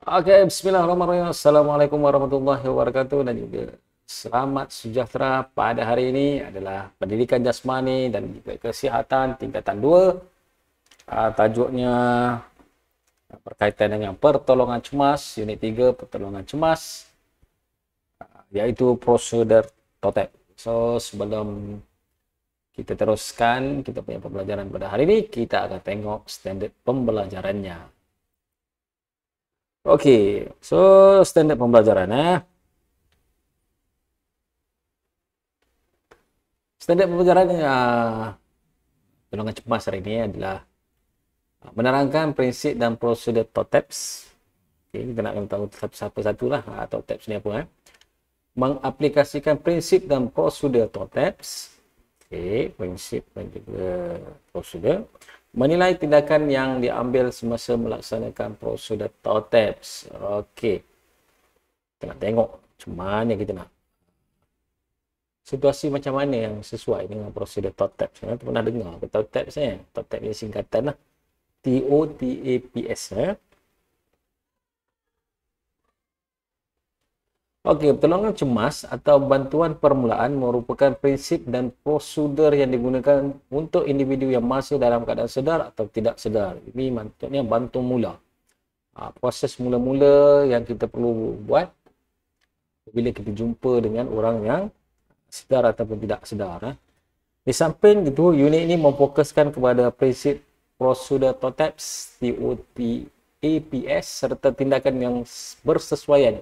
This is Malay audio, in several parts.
Oke, bismillahirrahmanirrahim. Assalamualaikum warahmatullahi wabarakatuh dan juga selamat sejahtera pada hari ini adalah pendidikan jasmani dan juga kesihatan tingkatan 2. Tajuknya berkaitan dengan pertolongan cemas, unit 3 pertolongan cemas, iaitu prosedur TOTEP. So, sebelum kita teruskan kita punya pembelajaran pada hari ini, kita akan tengok standard pembelajarannya. Okey, so standard pembelajaran Standard pembelajaran pertolongan cemas hari ini adalah menerangkan prinsip dan prosedur TOTEPS. Okey, kita nak tahu satu-satu lah TOTEPS ni apa Mengaplikasikan prinsip dan prosedur TOTEPS. Okey, prinsip dan juga prosedur. Menilai tindakan yang diambil semasa melaksanakan prosedur TOTEPS. Okey. Kita nak tengok macam mana kita nak situasi macam mana yang sesuai dengan prosedur TOTEPS. Kita pernah dengar ke TOTEPS ni? TOTEPS ni singkatan lah. TOTAPS. Okey, pertolongan cemas atau bantuan permulaan merupakan prinsip dan prosedur yang digunakan untuk individu yang masih dalam keadaan sedar atau tidak sedar. Ini maksudnya bantu mula. Proses mula-mula yang kita perlu buat bila kita jumpa dengan orang yang sedar ataupun tidak sedar. Di samping itu, unit ini memfokuskan kepada prinsip prosedur TOTEPS, TOTAPS serta tindakan yang bersesuaian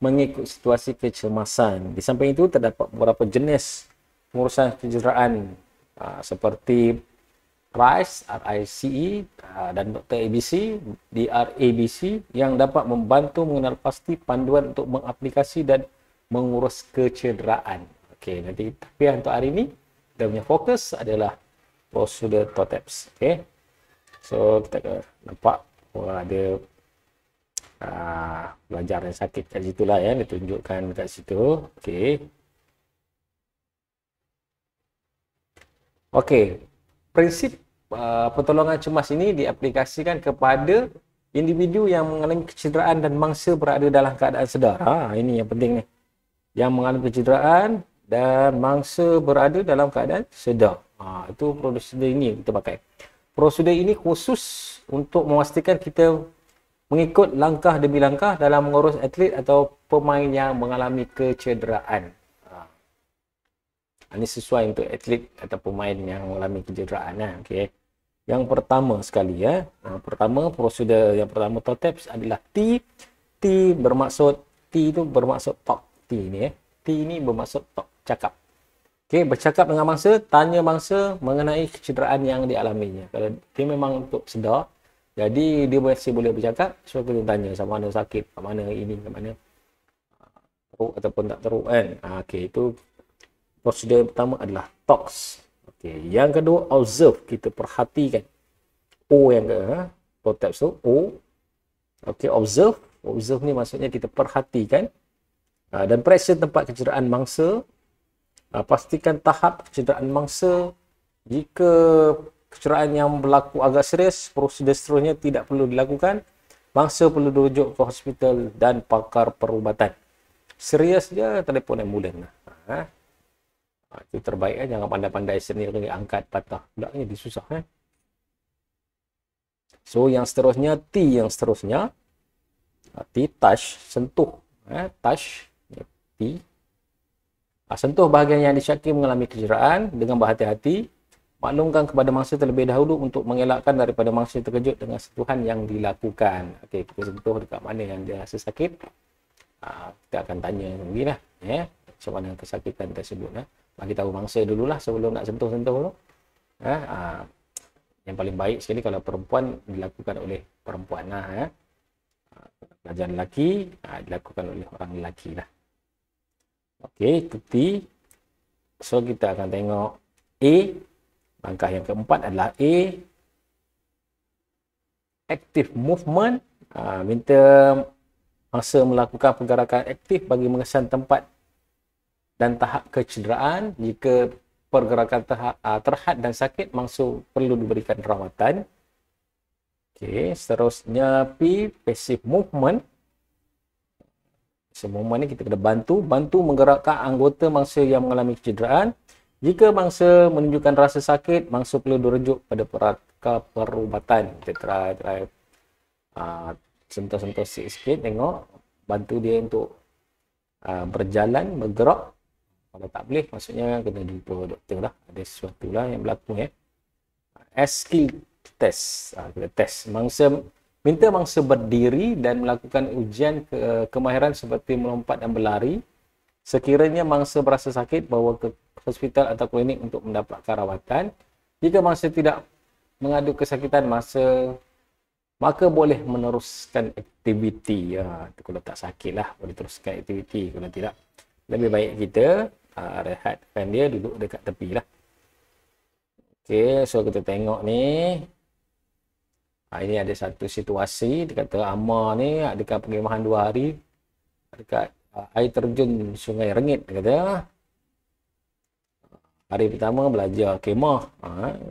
mengikut situasi kecemasan. Di samping itu, terdapat beberapa jenis pengurusan kecederaan seperti RICE, RICE dan Dr. ABC, DRABC yang dapat membantu mengenal pasti panduan untuk mengaplikasi dan mengurus kecederaan. Okey, nanti tapi untuk hari ini kita punya fokus adalah prosedur TOTEPS. Okey. So kita nampak ada pelajar yang sakit kat situ lah ya, ditunjukkan kat situ. Okey. Okey. Prinsip pertolongan cemas ini diaplikasikan kepada individu yang mengalami kecederaan dan mangsa berada dalam keadaan sedar. Ini yang penting ni. Yang mengalami kecederaan dan mangsa berada dalam keadaan sedar. Itu prosedur ini kita pakai. Prosedur ini khusus untuk memastikan kita mengikut langkah demi langkah dalam mengurus atlet atau pemain yang mengalami kecederaan. Ini sesuai untuk atlet atau pemain yang mengalami kecederaan. Okay. Yang pertama sekali prosedur yang pertama TOTEPS adalah T. T itu bermaksud talk. T ini bermaksud talk, cakap. Okay, bercakap dengan mangsa, tanya mangsa mengenai kecederaan yang dialaminya. Kalau dia memang untuk sedar, jadi dia masih boleh bercakap, so kita tanya sama mana sakit, sama mana ini, sama mana teruk ataupun tak teruk kan. Okey, itu prosedur yang pertama adalah talks. Okey, yang kedua observe, kita perhatikan. O yang ke, TOTEPS tu O. Okey, observe. Observe ni maksudnya kita perhatikan dan periksa tempat kecederaan mangsa. Pastikan tahap kecederaan mangsa. Jika kecederaan yang berlaku agak serius, prosedur seterusnya tidak perlu dilakukan. Mangsa perlu dirujuk ke hospital dan pakar perubatan. Serius je, telefon ambulan. Itu terbaik jangan pandai-pandai sendiri angkat patah. Pula ni disusah So yang seterusnya T yang seterusnya. T touch, sentuh. Touch T. Sentuh bahagian yang disyaki mengalami kecederaan dengan berhati-hati. Maklumkan kepada mangsa terlebih dahulu untuk mengelakkan daripada mangsa terkejut dengan sentuhan yang dilakukan. Okey, kita sentuh dekat mana yang dia rasa sakit. Kita akan tanya lagi lah. Macam mana kesakitan tersebut. Bagi tahu mangsa dululah sebelum nak sentuh-sentuh dulu. Yang paling baik sekali kalau perempuan dilakukan oleh perempuan lah. Pelajar lelaki dilakukan oleh orang lelaki lah. Okey, itu T. So kita akan tengok A. Langkah yang keempat adalah A. Active movement. Minta mangsa melakukan pergerakan aktif bagi mengesan tempat dan tahap kecederaan. Jika pergerakan terhad dan sakit, mangsa perlu diberikan rawatan. Okey, seterusnya P, passive movement. Movement ni kita kena bantu menggerakkan anggota mangsa yang mengalami kecederaan. Jika mangsa menunjukkan rasa sakit, mangsa perlu dirujuk pada perubatan. Kita try sentuh-sentuh sikit, tengok, bantu dia untuk berjalan, bergerak. Kalau tak boleh, maksudnya kena jumpa doktor lah. Ada sesuatu lah yang berlaku. Skill test. Kita test. Minta mangsa berdiri dan melakukan ujian kemahiran seperti melompat dan berlari. Sekiranya mangsa berasa sakit, bawa ke hospital atau klinik untuk mendapatkan rawatan. Jika mangsa tidak mengadu kesakitan, maka boleh meneruskan aktiviti. Kalau tak sakit lah, boleh teruskan aktiviti. Kalau tidak, lebih baik kita rehatkan dia, duduk dekat tepi lah. Okey, so kita tengok ni. Ini ada satu situasi. Dia kata Amar ni dekat perkhemahan 2 hari dekat air terjun Sungai Rengit. Dia kata hari pertama belajar kemah.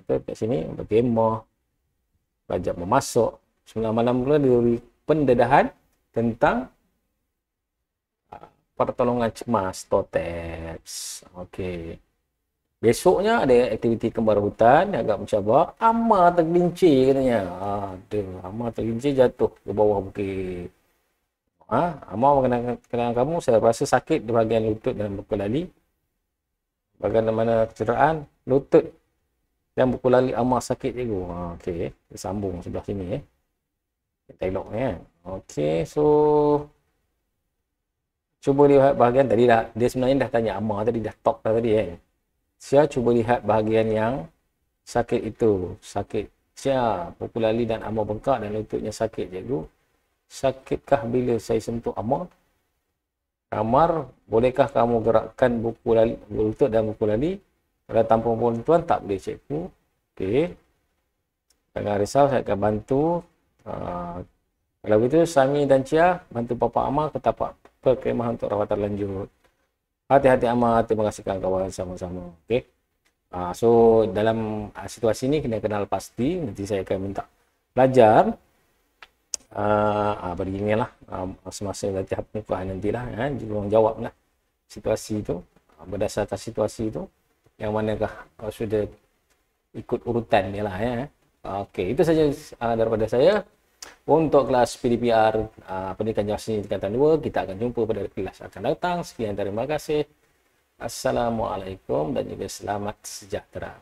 Kita kat sini berkemah, belajar memasak. 9 malam pula diberi pendedahan tentang pertolongan cemas, TOTEPS. Okey. Besoknya ada aktiviti kembar hutan yang agak mencabar. Amar tergelincir katanya. Amar tergelincir jatuh ke bawah bukit. Amar mengenai kamu, saya rasa sakit di bahagian lutut dan buku lali. Bagaimana kecederaan lutut dan buku lali Amar sakit cikgu. Okey, kita sambung sebelah sini. Kita elok ni kan. Okey, so cuba lihat bahagian tadi dah. Dia sebenarnya dah tanya Amar tadi, dah talk dah tadi kan. Saya cuba lihat bahagian yang sakit itu. Sakit Sia, buku lali dan Amar bengkak dan lututnya sakit cikgu. Sakitkah bila saya sentuh Amar? Amar, bolehkah kamu gerakkan buku lali, lutut dan buku lali? Kalau tanpa bantuan tak boleh cikgu. Okey. Jangan risau, saya akan bantu. Kalau begitu, Sami dan Cia bantu Papa Amar ke tapak perkhemahan untuk rawatan lanjut. Hati-hati Amar, terima kasih kawan-kawan sama-sama. Okey. So dalam situasi ini kena kenal pasti. Nanti saya akan minta belajar beginilah semasa latihan pengukuhan nantilah kan, jawab lah situasi itu, berdasarkan situasi itu yang manakah sudah ikut urutan dia lah ya. Okey, itu saja daripada saya untuk kelas PDPR Pendidikan Jawatan Seni Tingkatan 2. Kita akan jumpa pada kelas akan datang. Sekian, terima kasih. Assalamualaikum dan juga selamat sejahtera.